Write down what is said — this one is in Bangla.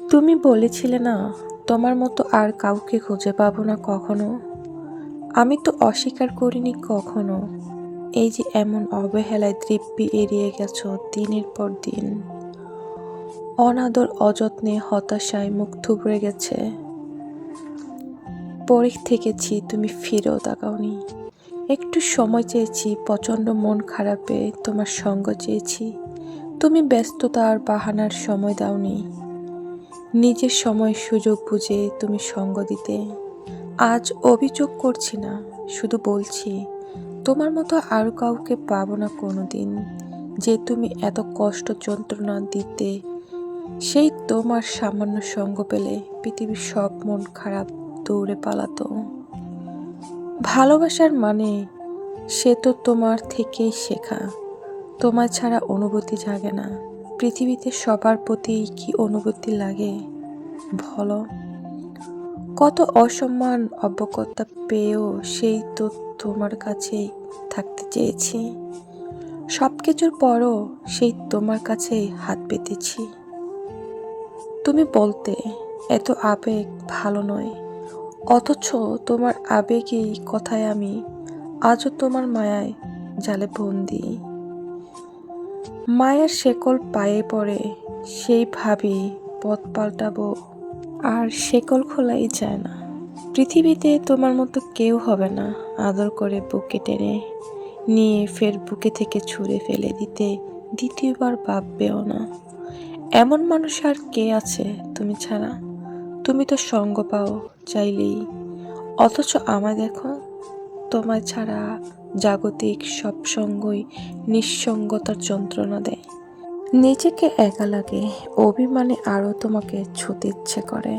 তুমি বলেছিলে না, তোমার মতো আর কাউকে খুঁজে পাবো না কখনো। আমি তো অস্বীকার করিনি কখনো। এই যে এমন অবহেলায় দিব্যি এড়িয়ে গেছো দিনের পর দিন, অনাদর, অযত্নে, হতাশায় মুখ থুবড়ে গেছে। পরে থেকেছি, তুমি ফিরেও তাকাওনি। একটু সময় চেয়েছি, প্রচণ্ড মন খারাপে তোমার সঙ্গ চেয়েছি। তুমি ব্যস্ততা আর বাহানার সময় দাওনি। নিজের সময় সুযোগ বুঝে তুমি সঙ্গ দিতে। আজ অভিযোগ করছি না, শুধু বলছি তোমার মতো আর কাউকে পাবো না কোনোদিন। যে তুমি এত কষ্ট যন্ত্রণা দিতে, সেই তোমার সামান্য সঙ্গ পেলে পৃথিবীর সব মন খারাপ দৌড়ে পালাতো। ভালোবাসার মানে সে তো তোমার থেকেই শেখা। তোমার ছাড়া অনুভূতি জাগে না। পৃথিবীতে সবার প্রতি কি অনুভূতি লাগে বলো? কত অসম্মান, অবজ্ঞতা পেয়েও সেই তো তোমার কাছেই থাকতে চেয়েছি। সব কিছুর পরও সেই তোমার কাছেই হাত পেতেছি। তুমি বলতে এত আবেগ ভালো নয়, অথচ তোমার আবেগই কথায় আমি আজও তোমার মায়ায় জালে বন্দি। মায়ের শেকল পায়ে পড়ে, সেই ভাবি পথ পাল্টাবো, আর শেকল খোলাই যায় না। পৃথিবীতে তোমার মতো কেউ হবে না আদর করে বুকে টেনে নিয়ে ফের বুকে থেকে ছুঁড়ে ফেলে দিতে দ্বিতীয়বার ভাববেও না। এমন মানুষ আর কে আছে তুমি ছাড়া? তুমি তো সঙ্গ পাও চাইলেই, অথচ আমায় দেখো, তোমায় ছাড়া জাগতিক সব সঙ্গই নিঃসঙ্গতার যন্ত্রণা দেয়। নিজেকে একা লাগে, অভিমানে আরও তোমাকে ছুঁতে ইচ্ছে করে।